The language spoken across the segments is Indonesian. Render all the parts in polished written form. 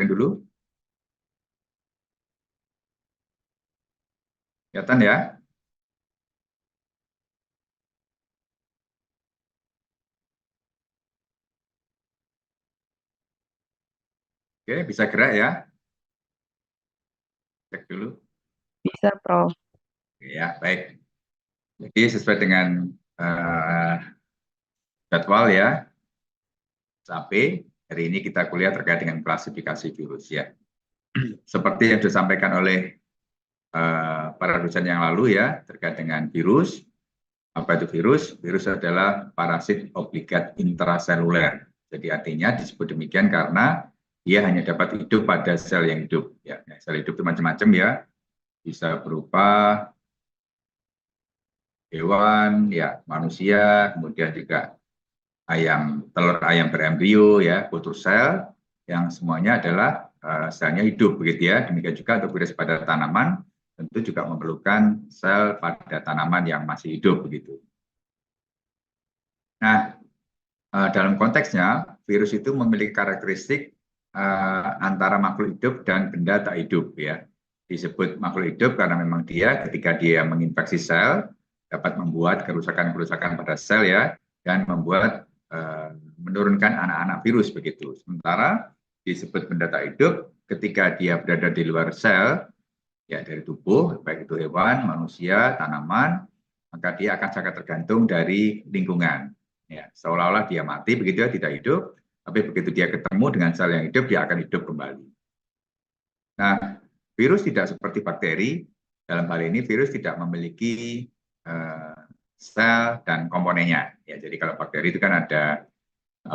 sharing dulu. Kelihatan ya? Oke, bisa gerak ya? Cek dulu. Bisa, Prof. Ya, baik. Jadi sesuai dengan uh, jadwal ya, sampai hari ini kita kuliah terkait dengan klasifikasi virus ya. Seperti yang disampaikan oleh para dosen yang lalu ya, terkait dengan virus. Apa itu virus? Virus adalah parasit obligat intraseluler. Jadi artinya disebut demikian karena dia hanya dapat hidup pada sel yang hidup. Ya, sel hidup itu macam-macam ya, bisa berupa hewan, ya manusia, kemudian juga telur ayam berembrio, ya kultur sel, yang semuanya adalah selnya hidup, begitu ya. Demikian juga untuk virus pada tanaman, tentu juga memerlukan sel pada tanaman yang masih hidup, begitu. Nah, dalam konteksnya, virus itu memiliki karakteristik antara makhluk hidup dan benda tak hidup ya. Disebut makhluk hidup karena memang dia ketika dia menginfeksi sel dapat membuat kerusakan-kerusakan pada sel ya, dan membuat menurunkan anak-anak virus begitu. Sementara disebut benda tak hidup ketika dia berada di luar sel ya, dari tubuh, baik itu hewan, manusia, tanaman, maka dia akan sangat tergantung dari lingkungan. Ya, seolah-olah dia mati begitu ya, tidak hidup, tapi begitu dia ketemu dengan sel yang hidup, dia akan hidup kembali. Nah, virus tidak seperti bakteri. Dalam hal ini virus tidak memiliki sel dan komponennya. Ya, jadi kalau bakteri itu kan ada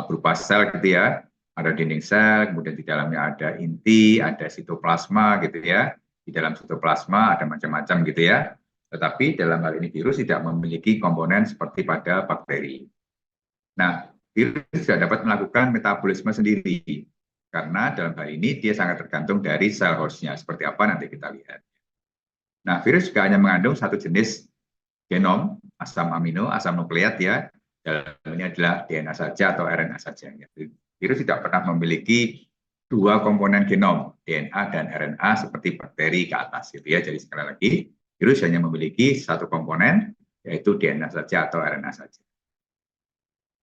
berupa sel gitu ya, ada dinding sel, kemudian di dalamnya ada inti, ada sitoplasma gitu ya. Di dalam sitoplasma ada macam-macam gitu ya. Tetapi dalam hal ini virus tidak memiliki komponen seperti pada bakteri. Nah, virus tidak dapat melakukan metabolisme sendiri karena dalam hal ini dia sangat tergantung dari sel hostnya. Seperti apa nanti kita lihat. Nah, virus juga hanya mengandung satu jenis genom, asam amino, asam nukleat ya. Dalam ini adalah DNA saja atau RNA saja. Virus tidak pernah memiliki dua komponen genom, DNA dan RNA seperti bakteri ke atas gitu ya. Jadi sekali lagi, virus hanya memiliki satu komponen, yaitu DNA saja atau RNA saja.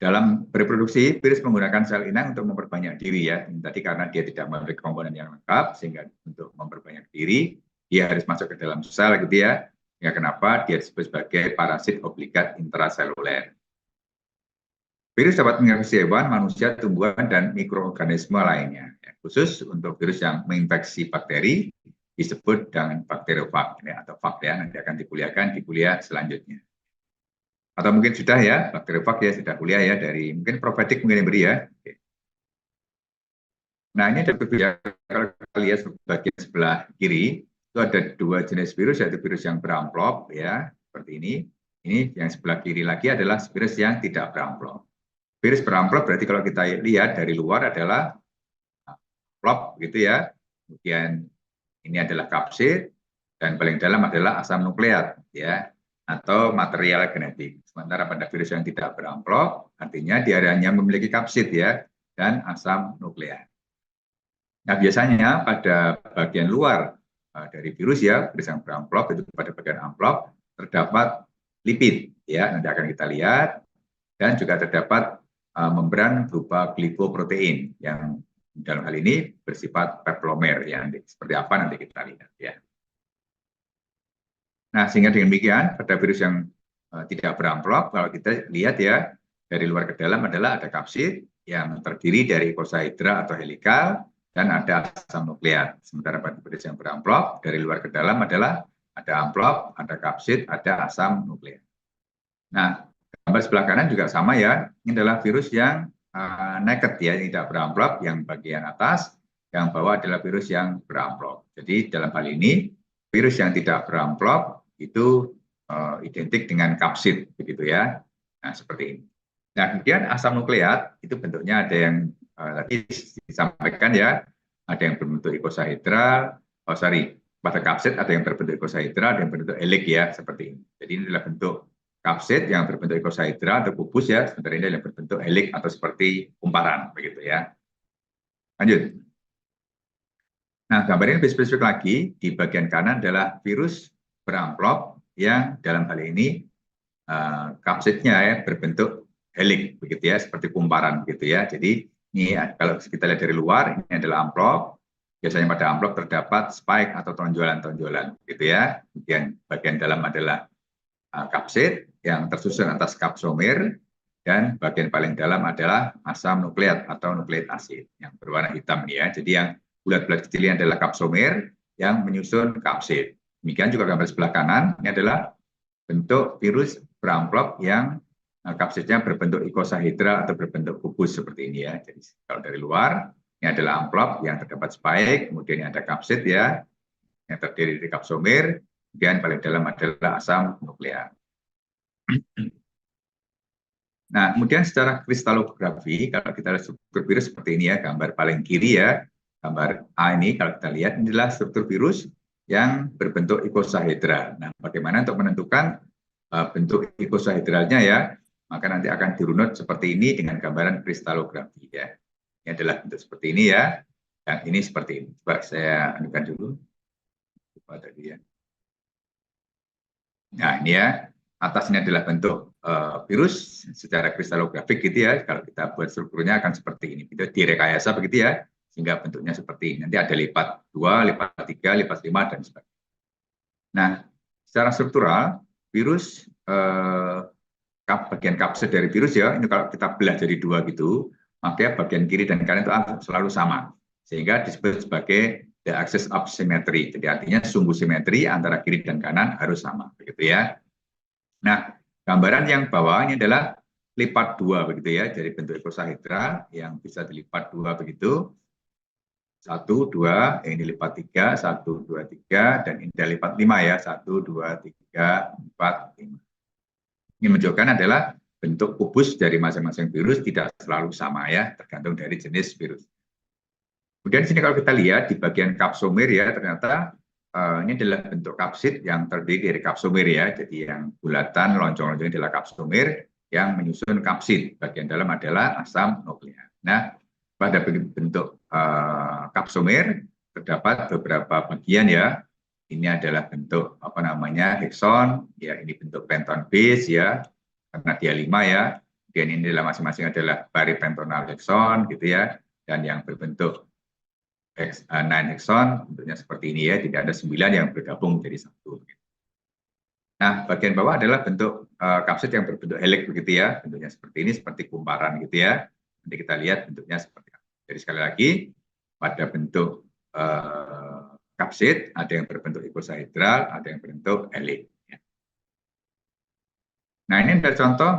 Dalam bereproduksi, virus menggunakan sel inang untuk memperbanyak diri ya. Tadi karena dia tidak memiliki komponen yang lengkap, sehingga untuk memperbanyak diri, dia harus masuk ke dalam sel gitu ya. Ya, kenapa dia disebut sebagai parasit obligat intraseluler. Virus dapat menginfeksi hewan, manusia, tumbuhan, dan mikroorganisme lainnya. Ya, khusus untuk virus yang menginfeksi bakteri, disebut dengan bakteriofag ya, atau fag ya, nanti akan dikuliahkan di kuliah selanjutnya. Atau mungkin sudah ya, bakteriofag ya, sudah kuliah ya, dari mungkin Profetik mungkin yang beri ya. Oke. Nah, ini ada ya, kalau kita lihat bagian sebelah kiri, itu ada dua jenis virus, yaitu virus yang beramplop ya, seperti ini. Ini yang sebelah kiri lagi adalah virus yang tidak beramplop. Virus beramplop berarti kalau kita lihat dari luar adalah amplop gitu ya. Kemudian ini adalah kapsid dan paling dalam adalah asam nukleat ya, atau material genetik. Sementara pada virus yang tidak beramplop artinya dia hanya memiliki kapsid ya dan asam nukleat. Nah, biasanya pada bagian luar dari virus ya, virus yang beramplop itu pada bagian amplop terdapat lipid ya, nanti akan kita lihat, dan juga terdapat membran berupa glikoprotein yang dalam hal ini bersifat peplomer ya, seperti apa nanti kita lihat ya. Nah, sehingga dengan demikian pada virus yang tidak beramplop, kalau kita lihat ya dari luar ke dalam adalah ada kapsid yang terdiri dari icosahedra atau helikal dan ada asam nukleat. Sementara pada virus yang beramplop dari luar ke dalam adalah ada amplop, ada kapsid, ada asam nukleat. Nah, gambar sebelah kanan juga sama ya. Ini adalah virus yang naked ya, yang tidak beramplop, yang bagian atas, yang bawah adalah virus yang beramplop. Jadi dalam hal ini virus yang tidak beramplop itu identik dengan kapsid begitu ya. Nah, seperti ini. Nah, kemudian asam nukleat itu bentuknya ada yang tadi disampaikan ya, ada yang berbentuk icosahedral, pada kapsid ada yang berbentuk icosahedral, ada yang berbentuk helik ya, seperti ini. Jadi ini adalah bentuk kapsid yang berbentuk icosahedra atau kubus ya, sementara ini yang berbentuk helik atau seperti kumparan begitu ya. Lanjut. Nah, gambarnya lebih spesifik lagi, di bagian kanan adalah virus beramplop yang dalam hal ini kapsidnya ya berbentuk helix begitu ya, seperti kumparan gitu ya. Jadi ini kalau kita lihat dari luar, ini adalah amplop. Biasanya pada amplop terdapat spike atau tonjolan-tonjolan gitu ya. Kemudian bagian dalam adalah kapsid yang tersusun atas kapsomer, dan bagian paling dalam adalah asam nukleat atau nukleik asid yang berwarna hitam ya. Jadi yang bulat-bulat kecil ini adalah kapsomer yang menyusun kapsid. Demikian juga gambar sebelah kanan, ini adalah bentuk virus beramplop yang kapsidnya berbentuk icosahedra atau berbentuk kubus seperti ini ya. Jadi kalau dari luar, ini adalah amplop yang terdapat spike, kemudian ini ada kapsid ya, yang terdiri dari kapsomer, kemudian paling dalam adalah asam nukleat. Nah, kemudian secara kristalografi, kalau kita lihat struktur virus seperti ini ya, gambar paling kiri ya, gambar A ini kalau kita lihat, ini adalah struktur virus yang berbentuk icosahedra. Nah, bagaimana untuk menentukan bentuk ikosahedralnya ya, maka nanti akan dirunut seperti ini dengan gambaran kristalografi ya. Ini adalah bentuk seperti ini ya, yang ini seperti ini. Coba saya anukan dulu. Coba tadi ya. Nah, ini ya, atas ini adalah bentuk virus secara kristalografik gitu ya. Kalau kita buat strukturnya akan seperti ini. Itu direkayasa begitu ya, sehingga bentuknya seperti ini. Nanti ada lipat 2, lipat 3, lipat 5, dan sebagainya. Nah, secara struktural, virus, bagian kapsid dari virus ya, ini kalau kita belah jadi 2 gitu, maka bagian kiri dan kanan itu selalu sama. Sehingga disebut sebagai the axis of symmetry. Jadi artinya sumbu simetri antara kiri dan kanan harus sama. Begitu ya. Nah, gambaran yang bawah ini adalah lipat 2 begitu ya, dari bentuk icosahedra yang bisa dilipat 2 begitu. 1, 2, yang ini lipat 3, 1, 2, 3, dan ini lipat 5 ya, 1, 2, 3, 4, 5. Ini menunjukkan adalah bentuk kubus dari masing-masing virus tidak selalu sama ya, tergantung dari jenis virus. Kemudian di sini kalau kita lihat di bagian kapsomer ya, ternyata ini adalah bentuk kapsid yang terdiri dari kapsomer ya, jadi yang bulatan loncong-loncong adalah kapsomer yang menyusun kapsid. Bagian dalam adalah asam nukleat. Nah, pada bentuk kapsomer terdapat beberapa bagian ya. Ini adalah bentuk apa namanya hekson, ya ini bentuk penton base ya, karena dia 5 ya. Kemudian ini adalah masing-masing adalah baripentonal hekson gitu ya, dan yang berbentuk 9 hekson bentuknya seperti ini ya, tidak ada 9 yang bergabung menjadi 1. Nah, bagian bawah adalah bentuk kapsid yang berbentuk helix begitu ya, bentuknya seperti ini, seperti kumparan gitu ya. Nanti kita lihat bentuknya seperti apa. Jadi sekali lagi, pada bentuk kapsid ada yang berbentuk icosahedral, ada yang berbentuk helix. Ya. Nah, ini ada contoh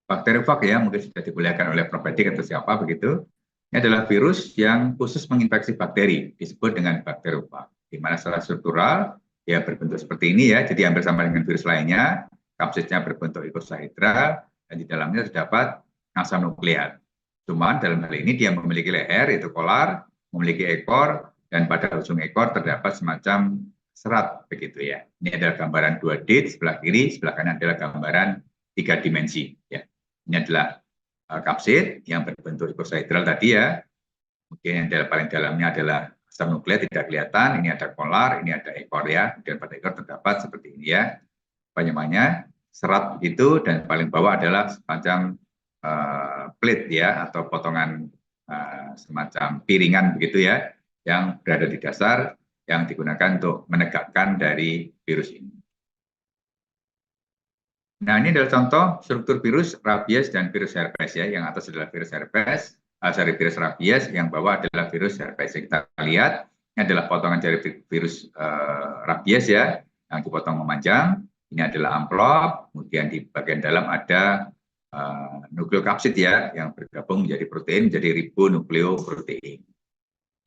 bakteriofag ya, mungkin sudah dibolehkan oleh Prof. Edik atau siapa begitu. Ini adalah virus yang khusus menginfeksi bakteri, disebut dengan bakteriofag. Di mana secara struktural ya berbentuk seperti ini ya, jadi hampir sama dengan virus lainnya, kapsidnya berbentuk icosahedral, dan di dalamnya terdapat asam nukleat. Cuman dalam hal ini dia memiliki leher, yaitu kolar, memiliki ekor, dan pada ujung ekor terdapat semacam serat begitu ya. Ini adalah gambaran 2D di sebelah kiri, sebelah kanan adalah gambaran 3 dimensi ya. Ini adalah kapsid yang berbentuk icosahedral tadi ya. Kemudian yang paling dalamnya adalah asam nukleat tidak kelihatan, ini ada kolar, ini ada ekor ya. Dan pada ekor terdapat seperti ini ya. Apa namanya? Serat begitu, dan paling bawah adalah semacam plate ya, atau potongan semacam piringan begitu ya, yang berada di dasar yang digunakan untuk menegakkan dari virus ini. Nah, ini adalah contoh struktur virus rabies dan virus herpes ya. Yang atas adalah virus herpes, virus rabies, yang bawah adalah virus herpes. Yang kita lihat ini adalah potongan dari virus rabies ya, yang dipotong memanjang. Ini adalah amplop, kemudian di bagian dalam ada nukleokapsid ya, yang bergabung menjadi protein, menjadi ribonukleoprotein.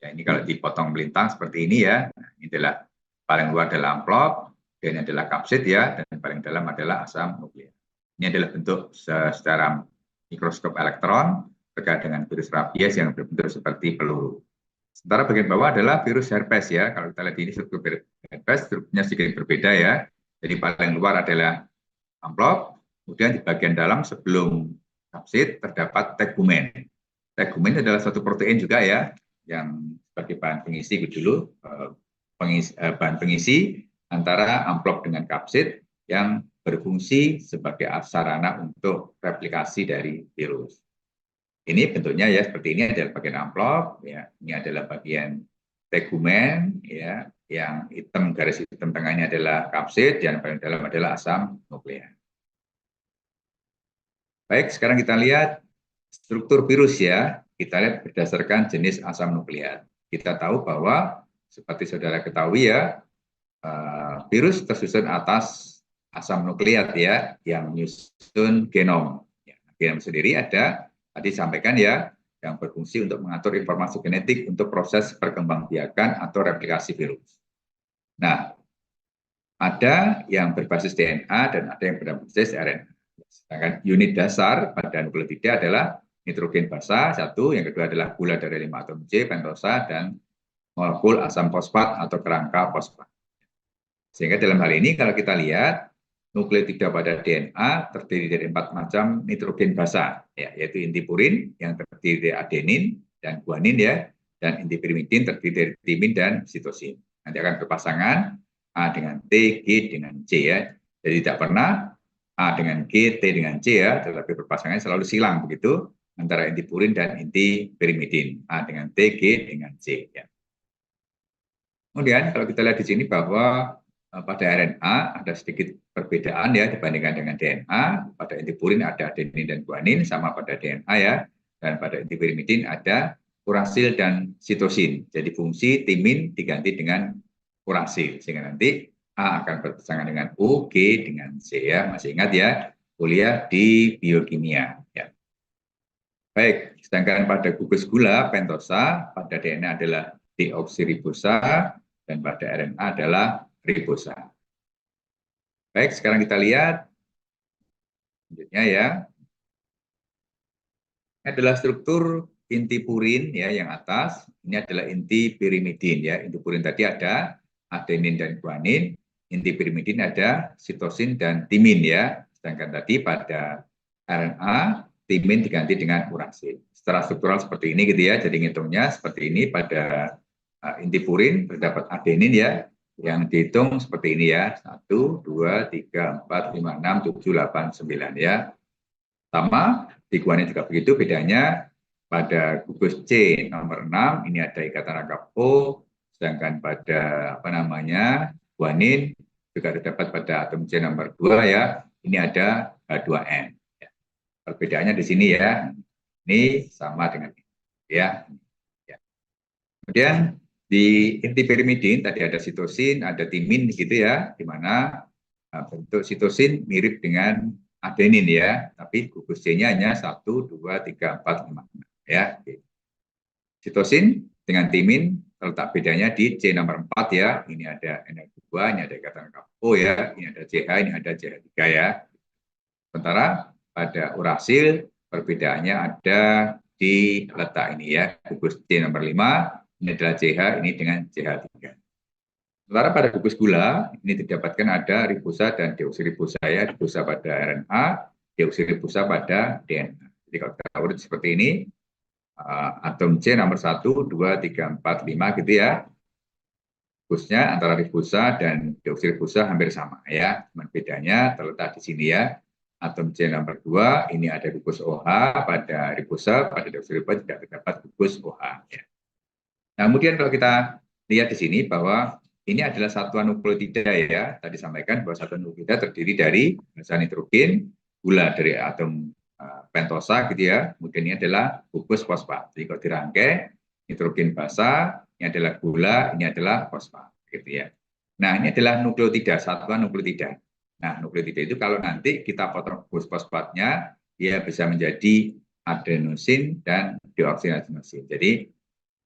Ya, ini kalau dipotong melintang seperti ini ya. Nah, ini adalah paling luar adalah amplop, dan ini adalah kapsid ya, dan paling dalam adalah asam nukleat. Ini adalah bentuk secara mikroskop elektron terkait dengan virus rabies yang berbentuk seperti peluru. Sementara bagian bawah adalah virus herpes ya. Kalau kita lihat ini struktur herpes, strukturnya sedikit berbeda ya. Jadi paling luar adalah amplop, kemudian di bagian dalam sebelum kapsid terdapat tegumen. Tegumen adalah suatu protein juga ya. yang sebagai bahan pengisi dulu, bahan pengisi antara amplop dengan kapsid yang berfungsi sebagai sarana untuk replikasi dari virus. Ini bentuknya ya seperti ini adalah bagian amplop, ya. Ini adalah bagian tegumen, ya. Yang hitam garis hitam tengahnya adalah kapsid, dan paling dalam adalah asam nukleat. Baik, sekarang kita lihat struktur virus ya. Kita lihat berdasarkan jenis asam nukleat. Kita tahu bahwa seperti saudara ketahui ya, virus tersusun atas asam nukleat ya, yang menyusun genom. Ya, genom sendiri ada, tadi sampaikan ya, yang berfungsi untuk mengatur informasi genetik untuk proses perkembangbiakan atau replikasi virus. Nah, ada yang berbasis DNA dan ada yang berbasis RNA. Sedangkan unit dasar pada nukleotida adalah nitrogen basa, satu, yang kedua adalah gula dari 5 atom C, pentosa, dan molekul asam fosfat atau kerangka fosfat. Sehingga dalam hal ini kalau kita lihat nukleotida pada DNA terdiri dari 4 macam nitrogen basa, ya, yaitu inti purin yang terdiri dari adenin dan guanin ya, dan inti pirimidin terdiri dari timin dan sitosin. Nanti akan berpasangan A dengan T, G dengan C ya. Jadi tidak pernah A dengan G, T dengan C ya, tetapi berpasangannya selalu silang begitu antara inti purin dan inti pirimidin. A dengan T, G dengan C ya. Kemudian kalau kita lihat di sini bahwa pada RNA ada sedikit perbedaan ya dibandingkan dengan DNA. Pada inti purin ada adenin dan guanin sama pada DNA ya. Dan pada inti pirimidin ada urasil dan sitosin. Jadi fungsi timin diganti dengan urasil. Sehingga nanti A akan berpasangan dengan O, G dengan C ya. Masih ingat ya, kuliah di biokimia ya. Baik, sedangkan pada gugus gula pentosa pada DNA adalah deoksiribosa dan pada RNA adalah ribosa. Baik, sekarang kita lihat selanjutnya ya. Ini adalah struktur inti purin ya yang atas. Ini adalah inti pirimidin ya. Inti purin tadi ada adenin dan guanin. Inti pirimidin ada sitosin dan timin ya. Sedangkan tadi pada RNA timin diganti dengan urasil. Secara struktural seperti ini gitu ya. Jadi ngitungnya seperti ini pada inti purin terdapat adenin ya, yang dihitung seperti ini ya, 1, 2, 3, 4, 5, 6, 7, 8, 9 ya. Sama, di guanin juga begitu, bedanya pada gugus C nomor 6, ini ada ikatan rangka O, sedangkan pada guanin juga terdapat pada atom C nomor 2 ya, ini ada H2N. Ya. Perbedaannya di sini ya, ini sama dengan ini ya. Kemudian di inti pirimidin tadi ada sitosin, ada timin gitu ya, di mana bentuk sitosin mirip dengan adenin ya, tapi gugus C-nya hanya 1, 2, 3, 4, 5 ya. Sitosin dengan timin terletak bedanya di C nomor 4 ya, ini ada NR2, ini ada ikatan O ya, ini ada CH, ini ada CH3 ya. Sementara pada urasil perbedaannya ada di letak ini ya, gugus C nomor 5, ini adalah CH, ini dengan CH3. Sementara pada gugus gula, ini didapatkan ada ribosa dan deoksiribosa ya, ribosa pada RNA, deoksiribosa pada DNA. Jadi kalau kita urut seperti ini, atom C nomor 1, 2, 3, 4, 5 gitu ya. Gugusnya antara ribosa dan deoksiribosa hampir sama ya, cuma bedanya terletak di sini ya. Atom C nomor 2, ini ada gugus OH pada ribosa, pada deoksiribosa tidak terdapat gugus OH ya. Nah, kemudian kalau kita lihat di sini bahwa ini adalah satuan nukleotida ya. Tadi sampaikan bahwa satuan nukleotida terdiri dari basa nitrogen, gula dari atom pentosa gitu ya. Kemudian ini adalah gugus fosfat. Jadi kalau dirangkai nitrogen basa, ini adalah gula, ini adalah fosfat gitu ya. Nah, ini adalah nukleotida, satuan nukleotida. Nah, nukleotida itu kalau nanti kita potong gugus fosfatnya, dia bisa menjadi adenosin dan deoksinadenosin. Jadi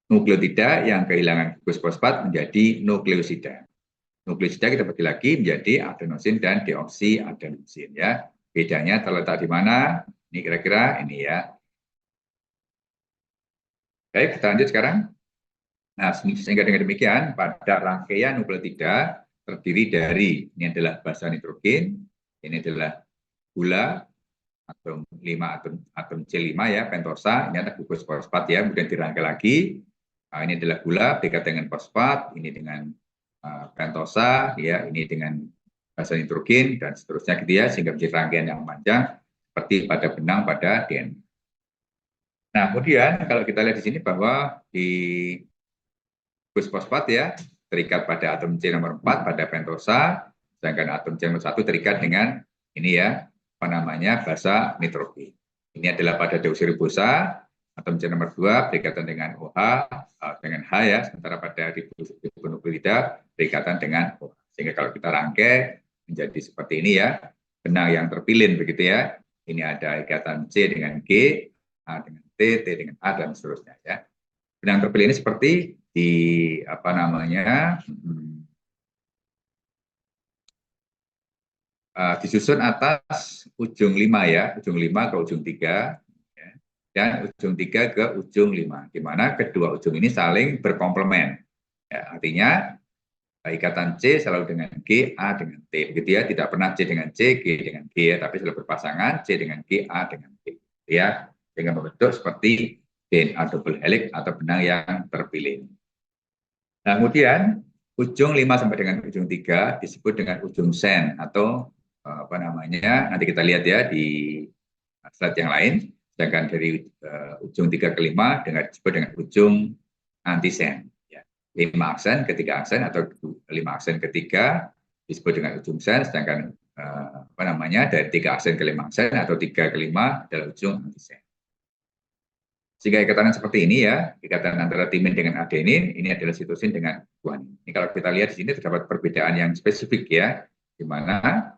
nukleotida yang kehilangan gugus fosfat menjadi nukleosida. Nukleosida kita bagi lagi menjadi adenosin dan deoksiadenosin ya. Bedanya terletak di mana? Ini kira-kira ini ya. Baik, kita lanjut sekarang. Nah, sehingga dengan demikian pada rangkaian nukleotida terdiri dari ini adalah basa nitrogen, ini adalah gula atom 5 atom C5 ya, pentosa, ini ada gugus fosfat ya, kemudian dirangkai lagi. Nah, ini adalah gula berkaitan dengan fosfat, ini dengan pentosa, ya, ini dengan basa nitrogen dan seterusnya gitu ya, sehingga menjadi rangkaian yang panjang seperti pada benang pada DNA. Nah, kemudian kalau kita lihat di sini bahwa di glucose fosfat ya terikat pada atom C nomor 4 pada pentosa, sedangkan atom C nomor 1 terikat dengan ini ya, apa namanya, basa nitrogen. Ini adalah pada deoksiribosa, atom C nomor 2 berikatan dengan OH, dengan H ya, sementara pada ribonuklida berikatan dengan OH. Sehingga kalau kita rangkai menjadi seperti ini ya, benang yang terpilin begitu ya. Ini ada ikatan C dengan G, A dengan T dengan A dan seterusnya ya. Benang terpilih ini seperti di apa namanya disusun atas ujung 5 ya, ujung 5 ke ujung 3 ya, dan ujung 3 ke ujung 5, di mana kedua ujung ini saling berkomplement. Ya, artinya ikatan C selalu dengan G, A dengan T, begitu ya, tidak pernah C dengan C, G dengan G ya, tapi selalu berpasangan C dengan G, A dengan T, ya, sehingga membentuk seperti DNA double helix atau benang yang terpilih. Nah, kemudian ujung 5 sampai dengan ujung 3 disebut dengan ujung sen atau apa namanya, nanti kita lihat ya di slide yang lain. Sedangkan dari ujung 3 ke 5 disebut dengan ujung antisen. Ya. 5 aksen ke 3 aksen atau 5 aksen ke 3 disebut dengan ujung sen, sedangkan apa namanya, dari 3 aksen ke 5 aksen atau 3 ke 5 adalah ujung antisen. Sehingga ikatan seperti ini ya, ikatan antara timin dengan adenin, ini adalah sitosin dengan guanin. Ini kalau kita lihat di sini terdapat perbedaan yang spesifik ya, di mana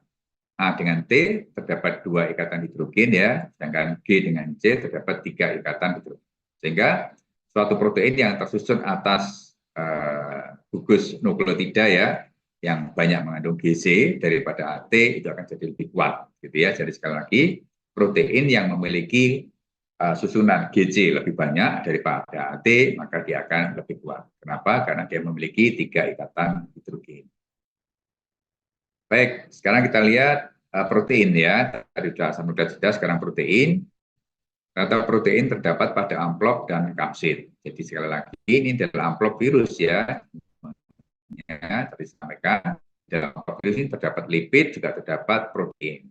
A dengan T terdapat 2 ikatan hidrogen ya, sedangkan G dengan C terdapat 3 ikatan hidrogen. Sehingga suatu protein yang tersusun atas gugus nukleotida ya, yang banyak mengandung GC daripada AT itu akan jadi lebih kuat, gitu ya. Jadi sekali lagi, protein yang memiliki susunan GC lebih banyak daripada AT, maka dia akan lebih kuat. Kenapa? Karena dia memiliki 3 ikatan hidrogen. Baik, sekarang kita lihat protein ya. Tadi sudah asam nuklida, sekarang protein. Ternyata protein terdapat pada amplop dan kapsid. Jadi sekali lagi ini adalah amplop virus ya. Tadi disampaikan dalam amplop virus ini terdapat lipid, juga terdapat protein.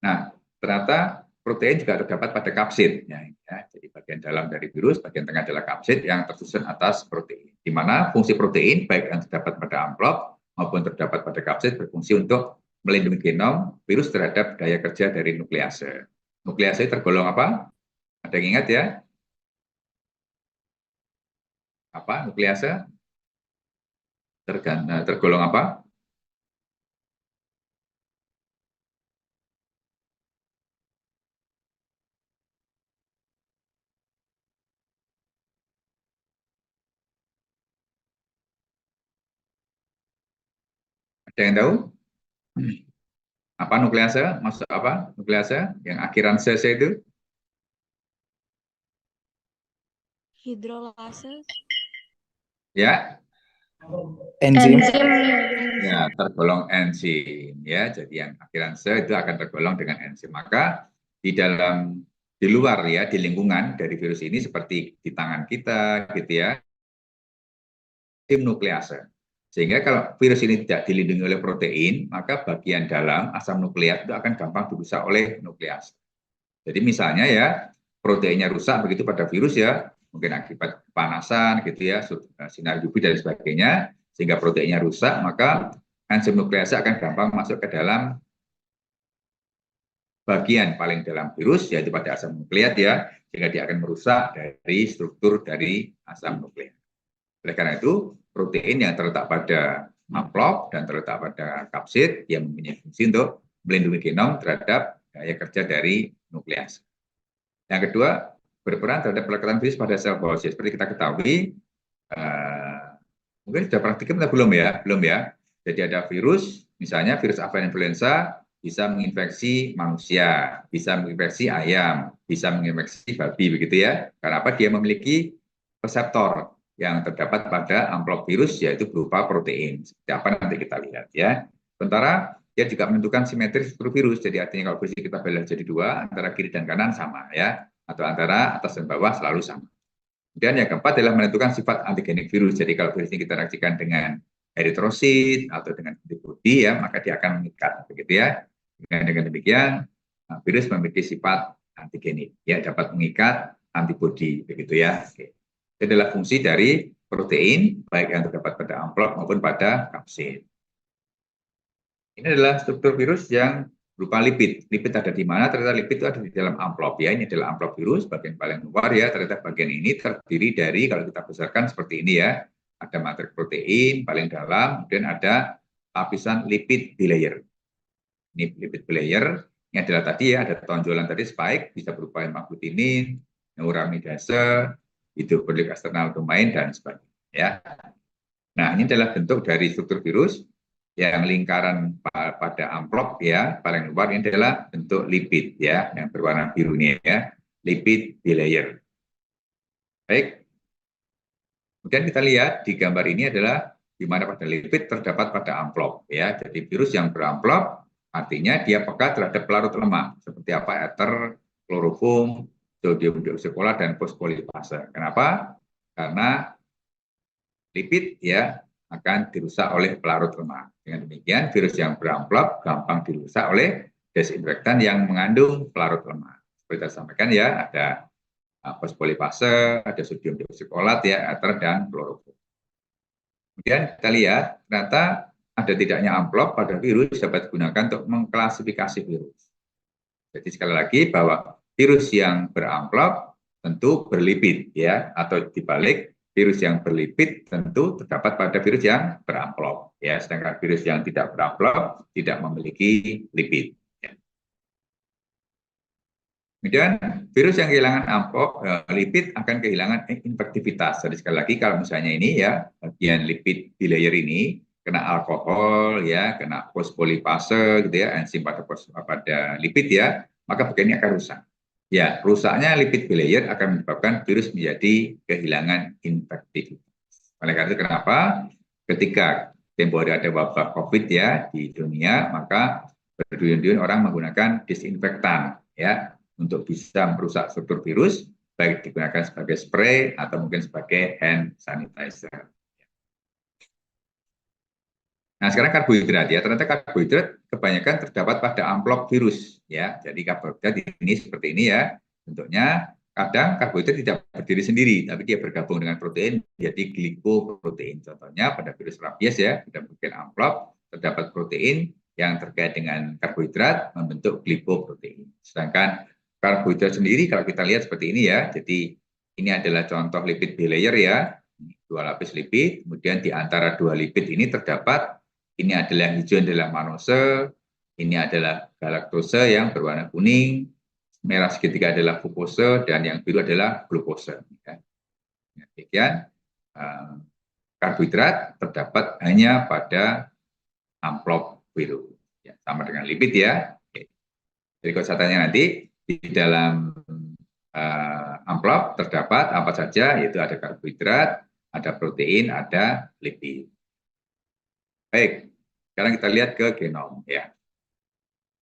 Nah, ternyata protein juga terdapat pada kapsid. Ya. Jadi bagian dalam dari virus, bagian tengah adalah kapsid yang tersusun atas protein. Di mana fungsi protein, baik yang terdapat pada amplop maupun terdapat pada kapsid, berfungsi untuk melindungi genom virus terhadap daya kerja dari nuklease. Nuklease tergolong apa? Ada yang ingat ya? Apa nuklease? Tergolong apa? Ada yang tahu? Apa nuklease? Maksud apa nuklease? Yang akhiran CC itu? Hidrolase. Ya, enzim. ya, tergolong enzim ya. Jadi yang akhiran se itu akan tergolong dengan enzim. Maka di luar ya, di lingkungan dari virus ini seperti di tangan kita gitu ya, enzim nuklease. Sehingga kalau virus ini tidak dilindungi oleh protein, maka bagian dalam asam nukleat itu akan gampang dirusak oleh nuklease. Jadi misalnya ya, proteinnya rusak begitu pada virus ya, mungkin akibat kepanasan gitu ya, sinar UV dan sebagainya, sehingga proteinnya rusak, maka enzim nuklease akan gampang masuk ke dalam bagian paling dalam virus, yaitu pada asam nukleat ya, sehingga dia akan merusak dari struktur dari asam nukleat. Oleh karena itu, protein yang terletak pada amplop dan terletak pada kapsid yang mempunyai fungsi untuk melindungi genom terhadap daya kerja dari nuklease. Yang kedua, berperan terhadap pelekatan virus pada sel polosis. Seperti kita ketahui, mungkin sudah praktikum atau belum ya? Belum ya. Jadi ada virus, misalnya virus avian influenza bisa menginfeksi manusia, bisa menginfeksi ayam, bisa menginfeksi babi begitu ya. Karena apa? Dia memiliki reseptor yang terdapat pada amplop virus yaitu berupa protein. Seperti apa nanti kita lihat ya. Sementara dia juga menentukan simetri struktur virus. Jadi artinya kalau virus kita belah jadi 2, antara kiri dan kanan sama ya, atau antara atas dan bawah selalu sama. Dan yang keempat adalah menentukan sifat antigenik virus. Jadi kalau virus ini kita reaksikan dengan eritrosit atau dengan antibodi ya, maka dia akan mengikat, begitu ya. Dengan demikian, virus memiliki sifat antigenik, ya dapat mengikat antibodi, begitu ya. Oke. Itu adalah fungsi dari protein, baik yang terdapat pada amplop maupun pada kapsid. Ini adalah struktur virus yang berupa lipid. Lipid ada di mana? Ternyata lipid itu ada di dalam amplop ya. Ini adalah amplop virus bagian paling luar ya. Ternyata bagian ini terdiri dari, kalau kita besarkan seperti ini ya, ada matrik protein paling dalam, kemudian ada lapisan lipid bilayer. Ini lipid bilayer. Ini adalah tadi ya, ada tonjolan tadi spike, bisa berupa hemaglutinin, neuramidase, hidrofolik eksternal domain dan sebagainya ya. Nah, ini adalah bentuk dari struktur virus yang lingkaran pada amplop ya, paling luar ini adalah bentuk lipid ya, yang berwarna biru ini ya, lipid bilayer. Baik. Kemudian kita lihat di gambar ini adalah di mana pada lipid terdapat pada amplop ya. Jadi virus yang beramplop artinya dia peka terhadap pelarut lemak seperti apa ether, klorofom, sodium dioksikolat dan fosfolipase. Kenapa? Karena lipid ya akan dirusak oleh pelarut lemak. Dengan demikian, virus yang beramplop gampang dirusak oleh desinfektan yang mengandung pelarut lemak. Seperti saya sampaikan ya, ada fosfolipase, ada sodium dioksikolat ya, ether dan klorofom. Kemudian kita lihat ternyata ada tidaknya amplop pada virus dapat digunakan untuk mengklasifikasi virus. Jadi sekali lagi bahwa virus yang beramplop tentu berlipid ya, atau dibalik virus yang berlipid tentu terdapat pada virus yang beramplop ya, sedangkan virus yang tidak beramplop tidak memiliki lipid ya. Kemudian virus yang kehilangan amplop lipid akan kehilangan infektivitas. Jadi sekali lagi kalau misalnya ini ya bagian lipid bilayer ini kena alkohol ya, kena fosfolipase gitu ya, enzim pada lipid ya, maka bagian ini akan rusak. Ya, rusaknya lipid bilayer akan menyebabkan virus menjadi kehilangan infektivitas. Oleh karena itu kenapa ketika tempoh hari ada wabah COVID ya di dunia, maka berduyun-duyun orang menggunakan disinfektan ya untuk bisa merusak struktur virus, baik digunakan sebagai spray atau mungkin sebagai hand sanitizer. Nah, sekarang karbohidrat ya. Ternyata karbohidrat kebanyakan terdapat pada amplop virus ya. Jadi karbohidrat ini seperti ini ya. Bentuknya kadang karbohidrat tidak berdiri sendiri, tapi dia bergabung dengan protein jadi glikoprotein. Contohnya pada virus rabies ya, pada bagian amplop terdapat protein yang terkait dengan karbohidrat membentuk glikoprotein. Sedangkan karbohidrat sendiri kalau kita lihat seperti ini ya. Jadi ini adalah contoh lipid bilayer ya. Dua lapis lipid, kemudian di antara dua lipid ini terdapat, ini adalah yang hijau adalah mannose, ini adalah galaktose yang berwarna kuning, merah segitiga adalah frukose, dan yang biru adalah glukose. Ya. Demikian karbohidrat terdapat hanya pada amplop biru. Ya, sama dengan lipid ya. Oke. Jadi kalau saya tanya nanti di dalam amplop terdapat apa saja, yaitu ada karbohidrat, ada protein, ada lipid. Baik, sekarang kita lihat ke genom ya.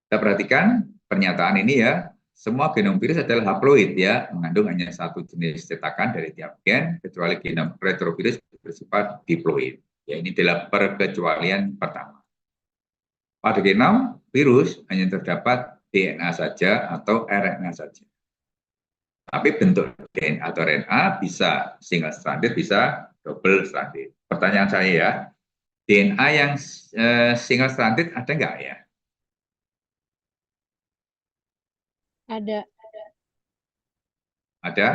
Kita perhatikan pernyataan ini ya, semua genom virus adalah haploid ya, mengandung hanya satu jenis cetakan dari tiap gen, kecuali genom retrovirus bersifat diploid. Ya, ini adalah perkecualian pertama. Pada genom virus hanya terdapat DNA saja atau RNA saja. Tapi bentuk DNA atau RNA bisa single stranded, bisa double stranded. Pertanyaan saya ya, DNA yang single stranded ada nggak ya? Ada. Ada?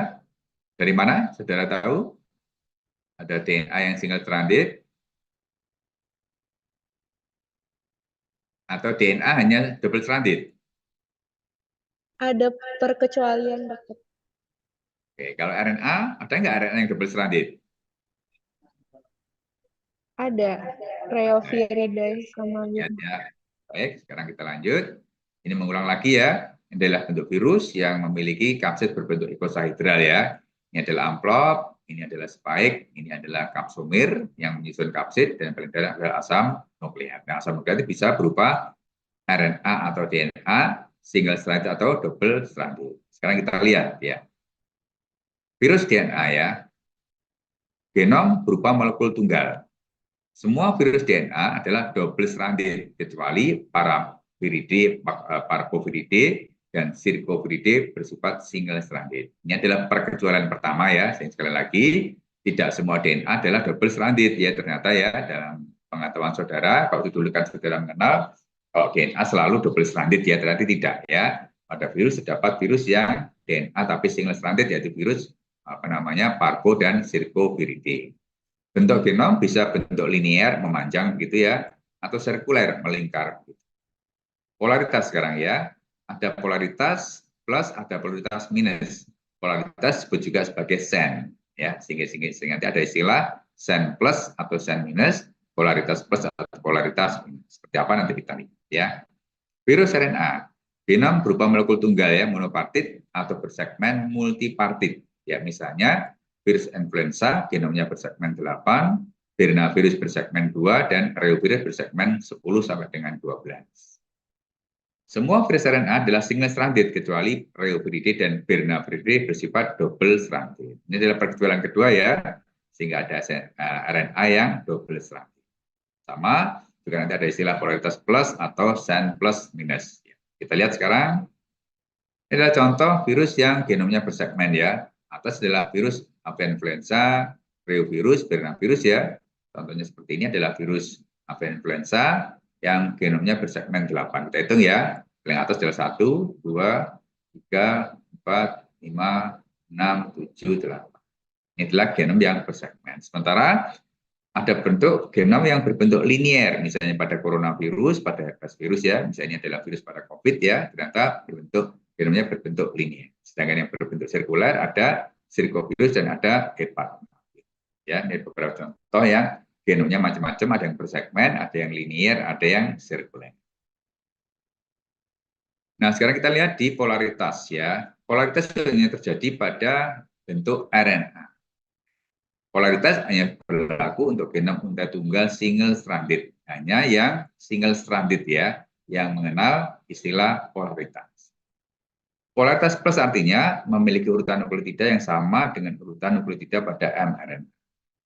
Dari mana? Saudara tahu? Ada DNA yang single stranded? Atau DNA hanya double stranded? Ada perkecualian, Dokter. Oke, kalau RNA, ada nggak RNA yang double stranded? Ada. Reoviridae sama Ya. Baik, sekarang kita lanjut. Ini mengulang lagi ya. Ini adalah bentuk virus yang memiliki kapsid berbentuk ikosahedral ya. Ini adalah amplop, ini adalah spike, ini adalah kapsomir yang menyusun kapsid, dan paling dalam adalah asam nukleat. Nah, asam nukleat itu bisa berupa RNA atau DNA, single stranded atau double stranded. Sekarang kita lihat ya. Virus DNA ya, genom berupa molekul tunggal. Semua virus DNA adalah double stranded kecuali Parviridae, Parvoviridae, dan Zircoviridae bersifat single stranded. Ini adalah perkecualian pertama ya. Sekali lagi, tidak semua DNA adalah double stranded ya. Ternyata ya dalam pengetahuan saudara, kalau dulu kan saudara mengenal kalau DNA selalu double stranded ya, ternyata tidak ya. Pada virus terdapat virus yang DNA tapi single stranded, yaitu virus Parvo dan Zircoviridae. Bentuk genom bisa bentuk linear memanjang begitu ya, atau sirkuler melingkar. Polaritas sekarang ya, ada polaritas plus, ada polaritas minus. Polaritas disebut juga sebagai sen ya, sehingga nanti ada istilah sen plus atau sen minus, polaritas plus atau polaritas minus. Seperti apa nanti kita lihat ya. Virus RNA genom berupa molekul tunggal ya, monopartit atau bersegmen multipartit. Ya, misalnya virus influenza genomnya bersegmen 8, virus bersegmen 2, dan reovirus bersegmen 10 sampai dengan 12. Semua virus RNA adalah single stranded kecuali reoviridae dan viridae bersifat double stranded. Ini adalah perkecualian kedua ya, sehingga ada RNA yang double stranded. Sama juga nanti ada istilah polaritas plus atau sen plus minus. Kita lihat sekarang, ini adalah contoh virus yang genomnya bersegmen ya. Atas adalah virus influenza, reovirus, virus ya. Contohnya seperti ini adalah virus influenza yang genomnya bersegmen 8. Kita hitung ya. Yang atas adalah 1, 2, 3, 4, 5, 6, 7, 8. Ini adalah genom yang bersegmen. Sementara ada bentuk genom yang berbentuk linier, misalnya pada coronavirus, pada herpes virus ya, misalnya adalah virus pada COVID ya, ternyata genomnya berbentuk linier. Sedangkan yang berbentuk sirkuler ada zircovirus dan ada hepat. Ya, ini beberapa contoh yang genomnya macam-macam, ada yang bersegmen, ada yang linier, ada yang sirkuler. Nah, sekarang kita lihat di polaritas ya. Polaritas hanya terjadi pada bentuk RNA. Polaritas hanya berlaku untuk genom unta tunggal single stranded. Hanya yang single stranded ya, yang mengenal istilah polaritas. Polaritas plus artinya memiliki urutan nukleotida yang sama dengan urutan nukleotida pada mRNA.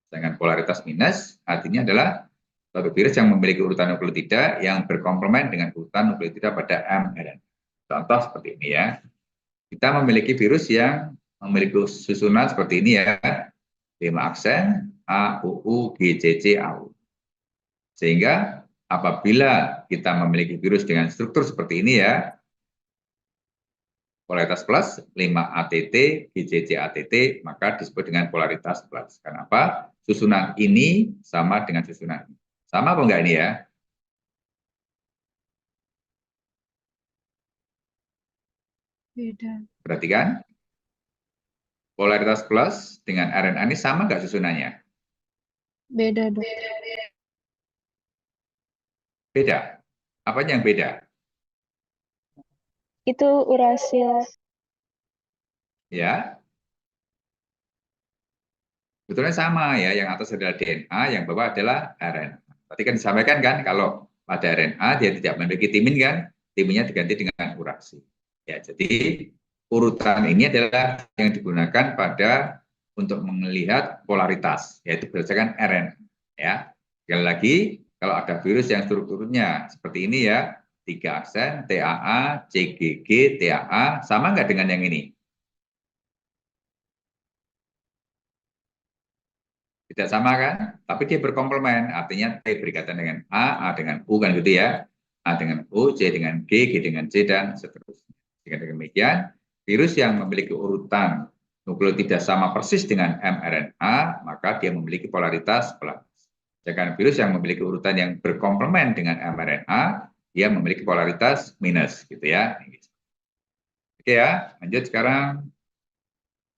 Sedangkan polaritas minus artinya adalah suatu virus yang memiliki urutan nukleotida yang berkomplement dengan urutan nukleotida pada mRNA. Contoh seperti ini ya. Kita memiliki virus yang memiliki susunan seperti ini ya. 5 aksen A, U, U, G, C, C, A, U. Sehingga apabila kita memiliki virus dengan struktur seperti ini ya, polaritas plus 5 ATT, GCC ATT, maka disebut dengan polaritas plus. Kenapa? Susunan ini sama dengan susunan ini. Sama apa enggak ini ya? Beda. Perhatikan. Polaritas plus dengan RNA ini sama nggak susunannya? Beda, Dok. Beda. Apanya yang beda? Itu urasil. Ya. Betulnya sama ya, yang atas adalah DNA, yang bawah adalah RNA. Tadi kan disampaikan kan, kalau pada RNA dia tidak memiliki timin kan, timinnya diganti dengan urasi. Ya, jadi urutan ini adalah yang digunakan untuk melihat polaritas, yaitu berdasarkan RNA. Ya, sekali lagi, kalau ada virus yang strukturnya seperti ini ya, 3 aksen, TAA, CGG, TAA, sama nggak dengan yang ini? Tidak sama kan? Tapi dia berkomplement, artinya T berkaitan dengan A dengan U kan gitu ya. A dengan U, C dengan G dengan C, dan seterusnya. Dengan demikian, virus yang memiliki urutan nukleotida sama persis dengan mRNA, maka dia memiliki polaritas plus. Sedangkan virus yang memiliki urutan yang berkomplement dengan mRNA, dia memiliki polaritas minus, gitu ya. Oke ya, lanjut sekarang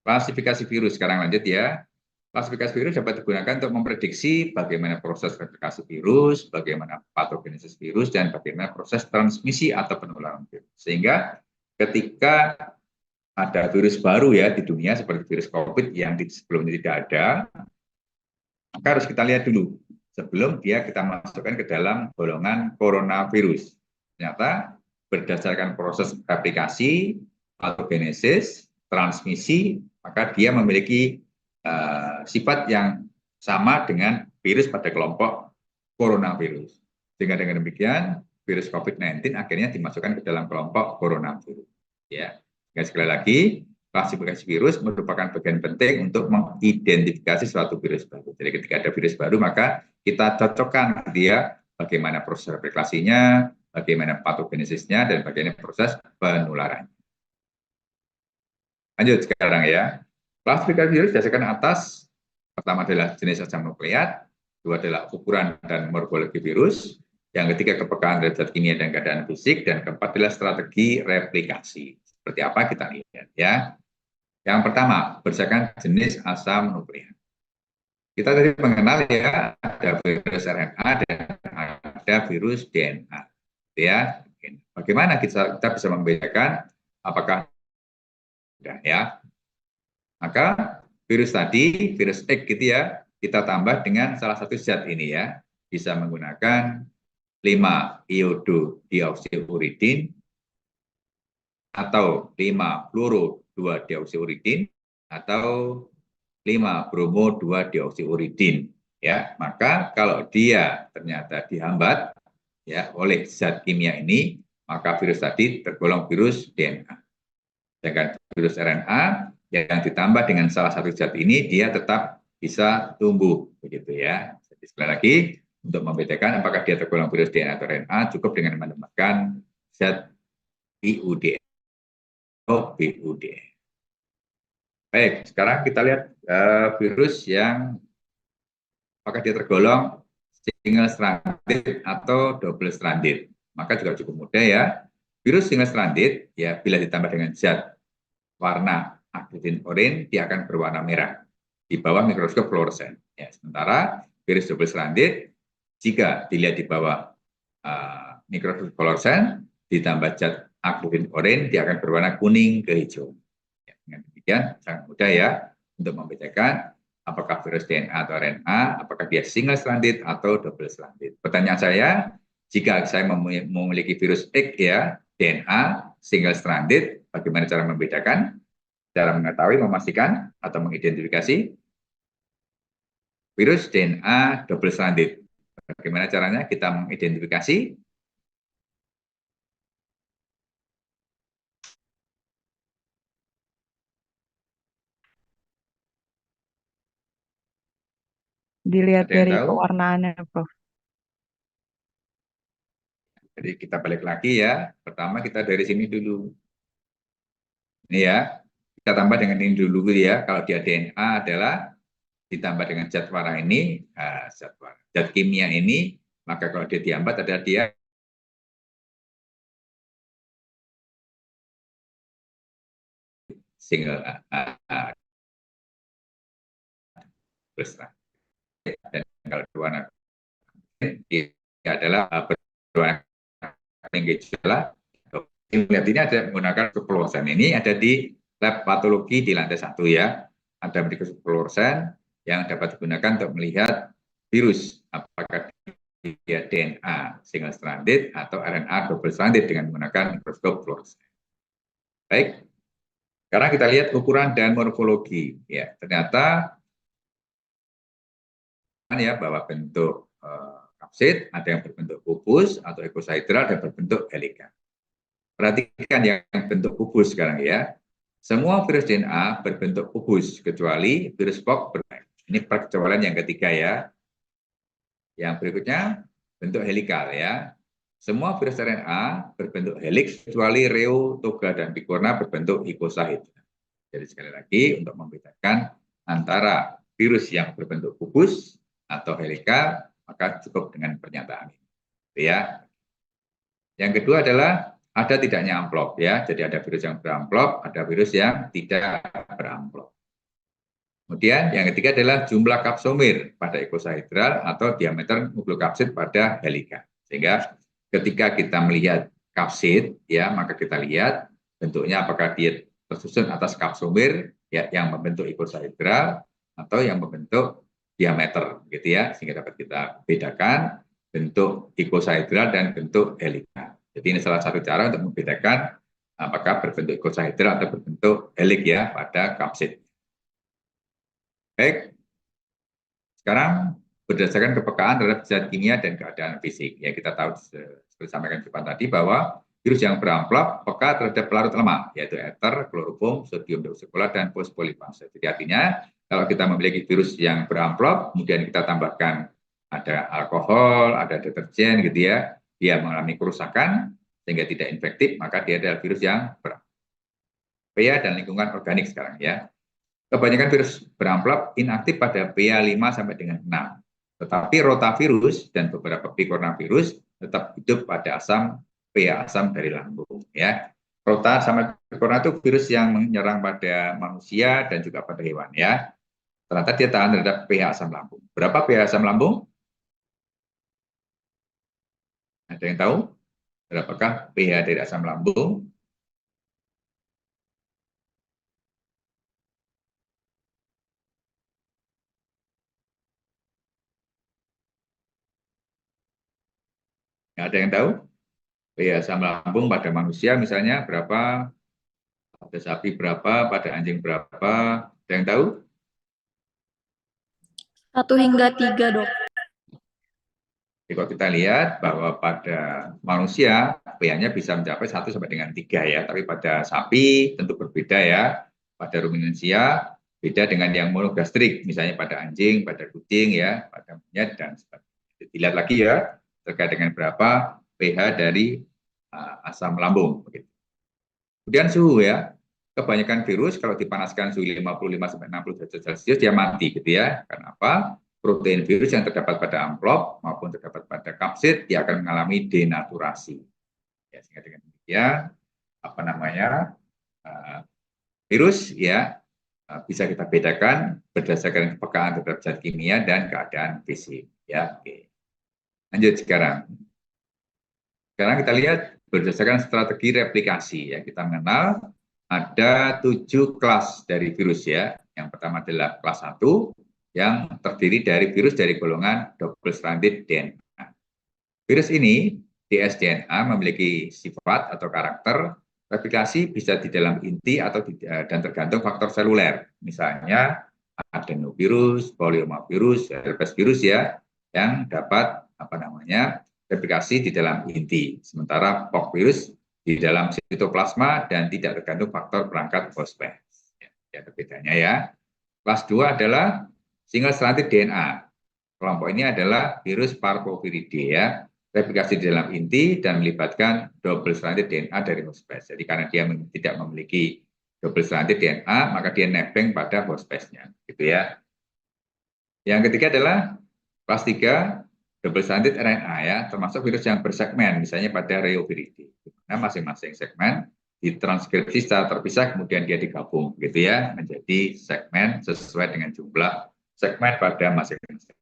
klasifikasi virus. Sekarang lanjut ya. Klasifikasi virus dapat digunakan untuk memprediksi bagaimana proses replikasi virus, bagaimana patogenesis virus, dan bagaimana proses transmisi atau penularan virus. Sehingga ketika ada virus baru ya di dunia seperti virus COVID yang sebelumnya tidak ada, maka harus kita lihat dulu sebelum kita masukkan ke dalam golongan coronavirus. Ternyata berdasarkan proses replikasi, patogenesis, transmisi, maka dia memiliki sifat yang sama dengan virus pada kelompok coronavirus. Sehingga dengan demikian virus COVID-19 akhirnya dimasukkan ke dalam kelompok coronavirus. Ya, dan sekali lagi klasifikasi virus merupakan bagian penting untuk mengidentifikasi suatu virus baru. Jadi ketika ada virus baru maka kita cocokkan dia bagaimana proses replikasinya, bagaimana patogenesisnya, dan bagaimana proses penularan. Lanjut sekarang ya. Klasifikasi virus berdasarkan atas, pertama adalah jenis asam nukleat, kedua adalah ukuran dan morfologi virus, yang ketiga kepekaan terhadap zat kimia dan keadaan fisik, dan keempat adalah strategi replikasi. Seperti apa kita lihat ya. Yang pertama, berdasarkan jenis asam nukleat. Kita tadi mengenal ya, ada virus RNA dan ada virus DNA. Ya, bagaimana kita bisa membedakan apakah ya? Maka virus tadi, virus X gitu ya, kita tambah dengan salah satu zat ini ya, bisa menggunakan 5-iodo-deoksiuridin atau 5-fluoro-2-deoksiuridin atau 5-bromo-2-deoksiuridin ya. Maka kalau dia ternyata dihambat ya oleh zat kimia ini, maka virus tadi tergolong virus DNA. Sedangkan virus RNA yang ditambah dengan salah satu zat ini dia tetap bisa tumbuh begitu ya. Jadi sekali lagi untuk membedakan apakah dia tergolong virus DNA atau RNA cukup dengan menambahkan zat BUD atau BUD. Baik, sekarang kita lihat virus yang apakah dia tergolong single stranded atau double stranded. Maka juga cukup mudah ya. Virus single stranded ya bila ditambah dengan zat warna aktitin orange dia akan berwarna merah di bawah mikroskop fluoresen. Ya, sementara virus double stranded jika dilihat di bawah mikroskop fluoresen ditambah zat aktitin orange dia akan berwarna kuning ke hijau. Ya, dengan demikian sangat mudah ya untuk membedakan apakah virus DNA atau RNA, apakah dia single stranded atau double stranded. Pertanyaan saya, jika saya memiliki virus X ya, DNA single stranded, bagaimana cara membedakan? Cara mengetahui, memastikan, atau mengidentifikasi virus DNA double stranded. Bagaimana caranya kita mengidentifikasi? Dilihat Ada yang dari tahu? pewarnaannya, Prof. Jadi kita balik lagi ya. Pertama kita dari sini dulu. Ini ya, kita tambah dengan ini dulu ya. Kalau dia DNA adalah ditambah dengan zat warna ini, zat kimia ini, maka kalau dia dihambat adalah dia single dan kalau berwarna dia adalah berwarna gejala. Lihat ini ada menggunakan fluoresan ini ada di lab patologi di lantai 1 ya. Ada mikroskop fluoresan yang dapat digunakan untuk melihat virus apakah dia DNA single stranded atau RNA double stranded dengan menggunakan mikroskop fluoresan. Baik. Sekarang kita lihat ukuran dan morfologi ya. Ternyata ya bahwa bentuk kapsid ada yang berbentuk kubus atau ikosaedral dan berbentuk helical. Perhatikan yang bentuk kubus sekarang ya. Semua virus DNA berbentuk kubus kecuali virus Pox berbentuk. Ini perkecualian yang ketiga ya. Yang berikutnya bentuk helikal ya. Semua virus RNA berbentuk helix kecuali Reo, Toga, dan Picorna berbentuk icosahedral. Jadi sekali lagi untuk membedakan antara virus yang berbentuk kubus atau helikal maka cukup dengan pernyataan ini. Ya. Yang kedua adalah ada tidaknya amplop ya. Jadi ada virus yang beramplop, ada virus yang tidak beramplop. Kemudian yang ketiga adalah jumlah kapsomir pada icosahedral atau diameter nuklokapsid pada helika. Sehingga ketika kita melihat kapsid ya, maka kita lihat bentuknya apakah dia tersusun atas kapsomir ya yang membentuk icosahedral atau yang membentuk diameter gitu ya, sehingga dapat kita bedakan bentuk icosahedral dan bentuk helika. Jadi ini salah satu cara untuk membedakan apakah berbentuk icosahedral atau berbentuk helik ya pada kapsid. Baik. Sekarang berdasarkan kepekaan terhadap zat kimia dan keadaan fisik. Ya, kita tahu seperti sampaikan di depan tadi bahwa virus yang beramplop peka terhadap pelarut lemak, yaitu ether, kloroform, sodium deoksikolat, dan fosfolipase. Jadi artinya kalau kita memiliki virus yang beramplop, kemudian kita tambahkan ada alkohol, ada deterjen gitu ya, dia mengalami kerusakan sehingga tidak infektif, maka dia adalah virus yang beramplop. pH dan lingkungan organik sekarang ya. Kebanyakan virus beramplop inaktif pada pH 5 sampai dengan 6. Tetapi rotavirus dan beberapa picornavirus tetap hidup pada pH asam dari lambung ya. Rota sama picorna itu virus yang menyerang pada manusia dan juga pada hewan ya. Ternyata dia tahan terhadap pH asam lambung. Berapa pH asam lambung? Ada yang tahu? Berapakah pH dari asam lambung? Ada yang tahu? pH asam lambung pada manusia misalnya berapa? Pada sapi berapa? Pada anjing berapa? Ada yang tahu? 1 hingga 3, Dok. Jadi kalau kita lihat bahwa pada manusia pH-nya bisa mencapai 1 sampai dengan 3 ya, tapi pada sapi tentu berbeda ya. Pada ruminansia beda dengan yang monogastrik, misalnya pada anjing, pada kucing ya, pada monyet dan sebagainya. Dilihat lagi ya terkait dengan berapa pH dari asam lambung. Kemudian suhu ya. Kebanyakan virus kalau dipanaskan suhu 55 sampai 60 derajat Celcius dia mati gitu ya. Karena apa? Protein virus yang terdapat pada amplop maupun terdapat pada kapsid dia akan mengalami denaturasi. Ya, sehingga dengan demikian virus ya bisa kita bedakan berdasarkan kepekaan terhadap zat kimia dan keadaan fisik. Ya, oke. Lanjut sekarang. Sekarang kita lihat berdasarkan strategi replikasi ya, kita mengenal ada 7 kelas dari virus ya. Yang pertama adalah kelas 1 yang terdiri dari virus dari golongan double stranded DNA. Virus ini dsDNA memiliki sifat atau karakter replikasi bisa di dalam inti atau dan tergantung faktor seluler. Misalnya adenovirus, poliomavirus, herpes virus ya yang dapat replikasi di dalam inti. Sementara pox virus di dalam sitoplasma dan tidak tergantung faktor perangkat fosfat. Ya, bedanya ya. Kelas 2 adalah single stranded DNA. Kelompok ini adalah virus Parvoviridae ya. Replikasi di dalam inti dan melibatkan double stranded DNA dari host specie. Jadi karena dia tidak memiliki double stranded DNA, maka dia nebeng pada host specie-nya, gitu ya. Yang ketiga adalah kelas 3 double stranded RNA ya, termasuk virus yang bersegmen, misalnya pada Reoviridae. Nah, masing-masing segmen ditranskripsi secara terpisah, kemudian dia digabung, gitu ya, menjadi segmen sesuai dengan jumlah segmen pada masing-masing.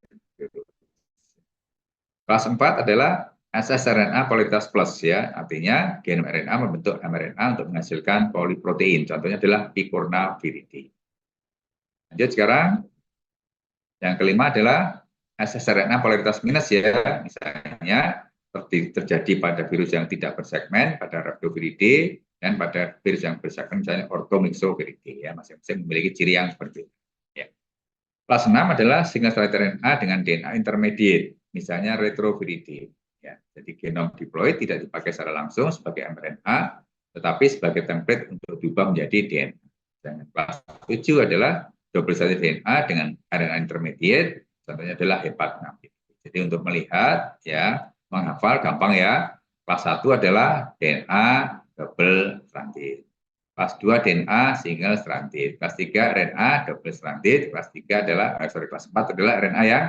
Kelas 4 adalah ssRNA polaritas plus ya, artinya genom RNA membentuk mRNA untuk menghasilkan poliprotein. Contohnya adalah picornaviridae. Lanjut sekarang, yang kelima adalah ssRNA polaritas minus ya, misalnya terjadi pada virus yang tidak bersegmen, pada Rhabdoviridae, dan pada virus yang bersegmen, misalnya Orthomyxoviridae ya, masing-masing memiliki ciri yang berbeda. Ya. Kelas 6 adalah single stranded RNA dengan DNA intermediate, misalnya Retroviridae. Ya, jadi genom diploid tidak dipakai secara langsung sebagai mRNA, tetapi sebagai template untuk diubah menjadi DNA. Dan kelas 7 adalah double stranded DNA dengan RNA intermediate, contohnya adalah hepat 6. Jadi untuk melihat, ya, menghafal gampang ya. Kelas 1 adalah DNA double stranded. Kelas 2 DNA single stranded. Kelas 3 RNA double stranded. Kelas 3 adalah, kelas 4 adalah RNA yang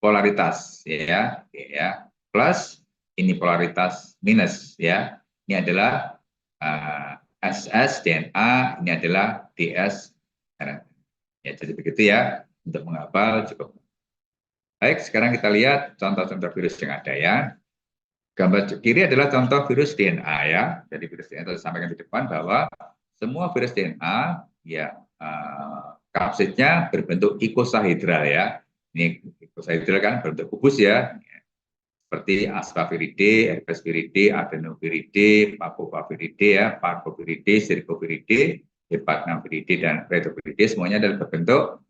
polaritas ya, ya. Plus ini polaritas minus ya. Ini adalah SS DNA, ini adalah DS RNA. Ya, jadi begitu ya untuk menghafal cukup. Baik, sekarang kita lihat contoh-contoh virus yang ada ya. Gambar kiri adalah contoh virus DNA ya. Jadi virus DNA tadi sampaikan di depan bahwa semua virus DNA ya kapsidnya berbentuk ikosahedral ya. Ini ikosahedral kan berbentuk kubus ya. Seperti Asparviridae, Herpesviridae, Adenoviridae, Papoviridae ya, Parvoviridae, Zircoviridae, Hepat6viridae dan Retroviridae semuanya adalah berbentuk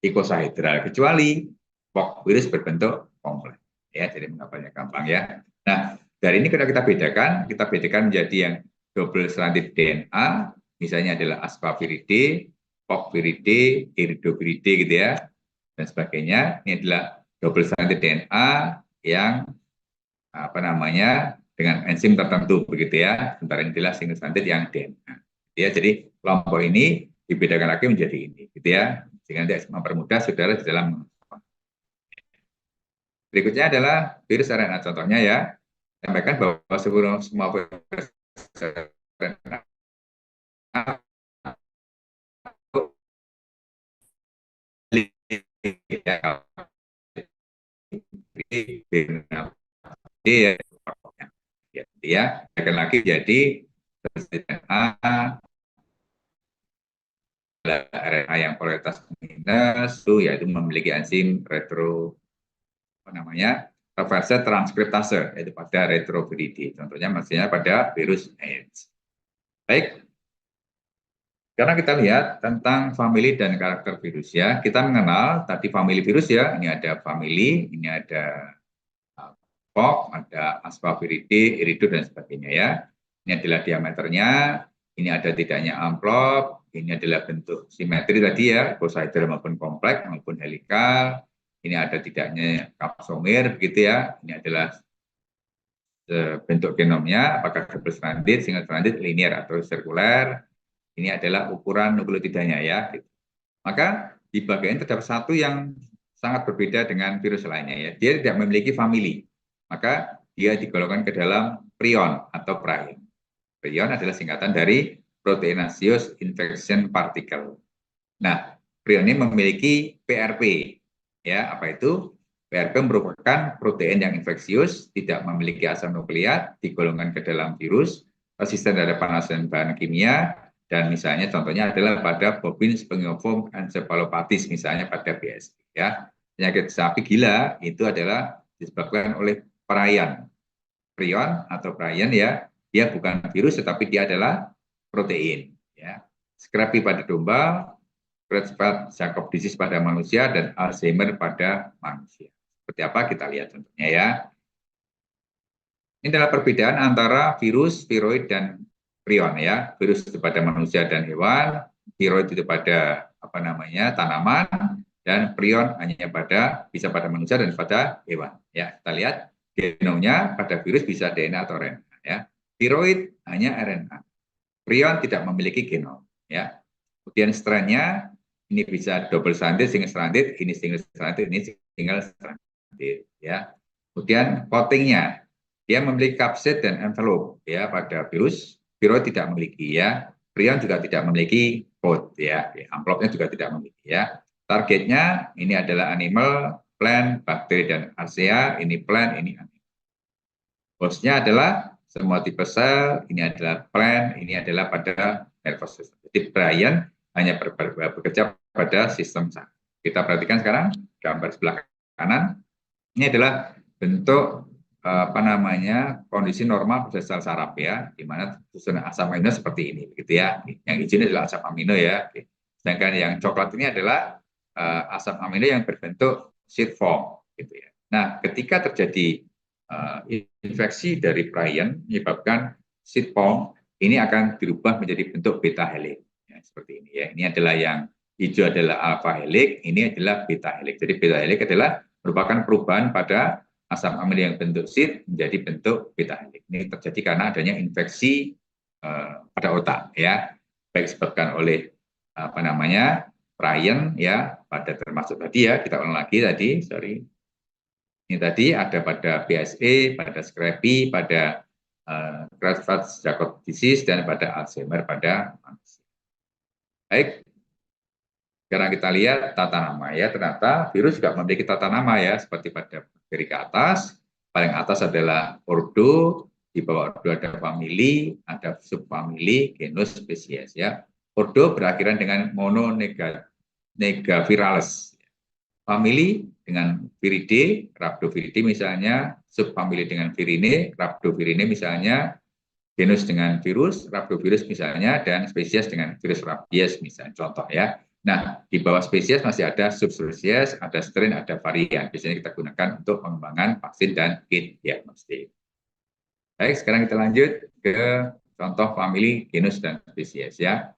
ikosahedral, kecuali POC virus berbentuk kompleks. Ya, jadi menghafalnya gampang ya. Nah, dari ini kita bedakan menjadi yang double stranded DNA, misalnya adalah Asparviridae, POC viridae, Iridoviridae gitu ya, dan sebagainya. Ini adalah double stranded DNA yang dengan enzim tertentu begitu ya. Sementara ini adalah single stranded yang DNA. Ya, jadi kelompok ini dibedakan lagi menjadi ini, gitu ya. Sehingga nanti mempermudah saudara di dalam. Berikutnya adalah virus RNA. Contohnya ya, sampaikan bahwa semua virus RNA ya, akan lagi jadi RNA yang polaritas minus yaitu memiliki enzim reverse transkriptase, yaitu pada retroviridae. Contohnya maksudnya pada virus AIDS. Baik, karena kita lihat tentang famili dan karakter virus ya, kita mengenal tadi famili virus ya, ini ada famili, ini ada POC, ada Asparviridae, Irido dan sebagainya ya. Ini adalah diameternya, ini ada tidaknya amplop, ini adalah bentuk simetri tadi ya, icosahedral maupun kompleks maupun helikal. Ini ada tidaknya kapsomer begitu ya. Ini adalah bentuk genomnya, apakah double stranded, single stranded, linear atau sirkuler. Ini adalah ukuran nukleotidanya ya. Maka di bagian terdapat satu yang sangat berbeda dengan virus lainnya ya. Dia tidak memiliki famili. Maka dia digolongkan ke dalam prion atau prion. Prion adalah singkatan dari proteinaceous infection particle. Nah, prion ini memiliki PRP. Ya, apa itu? PRP merupakan protein yang infeksius, tidak memiliki asam nukleat, digolongkan ke dalam virus, resisten terhadap panas dan bahan kimia, dan misalnya contohnya adalah pada bovine spongiform encephalopathis, misalnya pada BSE. Ya. Penyakit sapi gila itu adalah disebabkan oleh prion atau prion ya, dia bukan virus tetapi dia adalah protein. Ya. Scrapie pada domba, Creutzfeldt-Jakob disease pada manusia, dan Alzheimer pada manusia. Seperti apa kita lihat contohnya ya. Ini adalah perbedaan antara virus, viroid, dan prion ya. Virus itu pada manusia dan hewan, viroid itu pada tanaman, dan prion hanya bisa pada manusia dan pada hewan. Ya, kita lihat genomnya pada virus bisa DNA atau RNA ya. Viroid hanya RNA. Prion tidak memiliki genom ya. Kemudian strain-nya ini bisa double stranded, single stranded, ini single stranded, ini single stranded ya. Kemudian coating-nya dia memiliki capsid dan envelope ya pada virus. Viroid tidak memiliki ya. Prion juga tidak memiliki coat ya. Amplopnya juga tidak memiliki ya. Targetnya ini adalah animal, plant, bakteri dan archaea. Ini plant, ini animal. Hostnya adalah semua tipe sel. Ini adalah plant, ini adalah pada nervous system. Jadi prion hanya bekerja pada sistem saraf. Kita perhatikan sekarang gambar sebelah kanan. Ini adalah bentuk kondisi normal pada sel saraf ya, di mana susunan asam amino seperti ini, begitu ya. Yang hijau ini adalah asam amino ya. Sedangkan yang coklat ini adalah asam amino yang berbentuk sheet form, gitu ya. Nah, ketika terjadi infeksi dari prion menyebabkan sheet form, ini akan dirubah menjadi bentuk beta helix. Seperti ini ya. Ini adalah yang hijau adalah alpha helix, ini adalah beta helix. Jadi beta helix adalah merupakan perubahan pada asam amino yang bentuk sheet menjadi bentuk beta helix. Ini terjadi karena adanya infeksi pada otak ya. Baik disebabkan oleh prion ya, pada termasuk tadi ya, kita ulang lagi tadi, sorry. Ini tadi ada pada BSE, pada Scrapie, pada Creutzfeldt-Jakob disease, dan pada Alzheimer pada manusia. Baik, sekarang kita lihat tata nama ya. Ternyata virus juga memiliki tata nama ya, seperti pada bakteri ke atas. Paling atas adalah ordo, di bawah ordo ada famili, ada subfamili, genus, spesies ya. Ordo berakhiran dengan mononegavirales. Famili dengan Viridae, Rhabdoviridae misalnya, subfamili dengan Virinae, Rhabdovirinae misalnya, genus dengan virus, Rhabdovirus misalnya, dan spesies dengan virus rabies misalnya, contoh ya. Nah, di bawah spesies masih ada subspesies, ada strain, ada varian. Biasanya kita gunakan untuk pengembangan vaksin dan kit diagnostik. Baik, sekarang kita lanjut ke contoh famili, genus, dan spesies ya.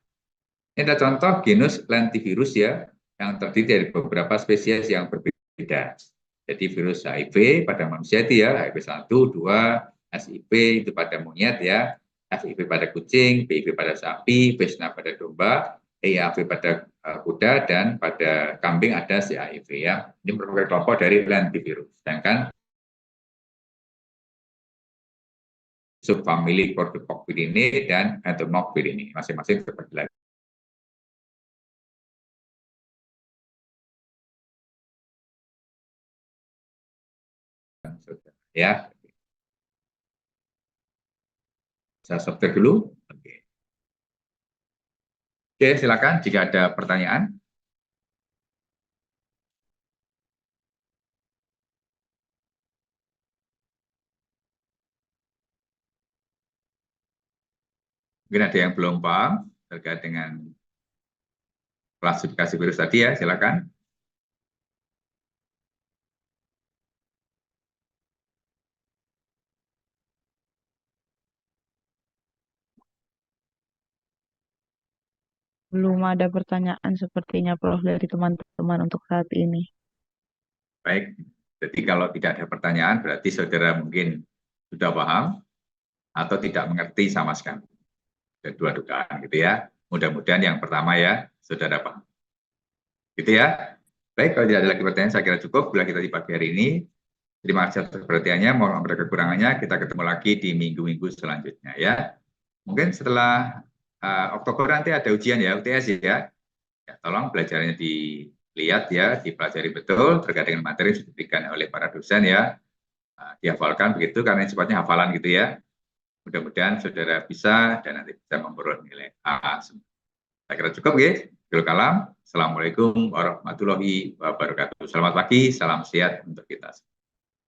Ini ada contoh genus lentivirus ya, yang terdiri dari beberapa spesies yang berbeda. Jadi virus HIV pada manusia itu ya, HIV 1, 2, SIV itu pada monyet ya, FIV pada kucing, PIV pada sapi, Vesna pada domba, EAV pada kuda, dan pada kambing ada CAIV ya. Ini merupakan kelompok dari lentivirus. Sedangkan subfamili Cordyceps dan Entomopyrini masing-masing seperti lagi. Ya, saya stop dulu. Oke, silakan jika ada pertanyaan. Mungkin ada yang belum paham terkait dengan klasifikasi virus tadi ya, silakan. Belum ada pertanyaan sepertinya Prof dari teman-teman untuk saat ini. Baik, jadi kalau tidak ada pertanyaan berarti saudara mungkin sudah paham atau tidak mengerti sama sekali. Ada dua dugaan gitu ya. Mudah-mudahan yang pertama ya, saudara paham. Gitu ya. Baik, kalau tidak ada lagi pertanyaan saya kira cukup bila kita di pagi hari ini. Terima kasih atas perhatiannya, mohon maaf atas kekurangannya. Kita ketemu lagi di minggu-minggu selanjutnya ya. Mungkin setelah Oktober nanti ada ujian ya, UTS ya. Ya, tolong belajarnya dilihat ya, dipelajari betul terkait dengan materi yang diberikan oleh para dosen ya. Dihafalkan begitu karena ini sifatnya hafalan gitu ya. Mudah-mudahan saudara bisa dan nanti bisa memperoleh nilai A. Saya kira cukup ya. Kalam. Assalamualaikum warahmatullahi wabarakatuh. Selamat pagi, salam sehat untuk kita.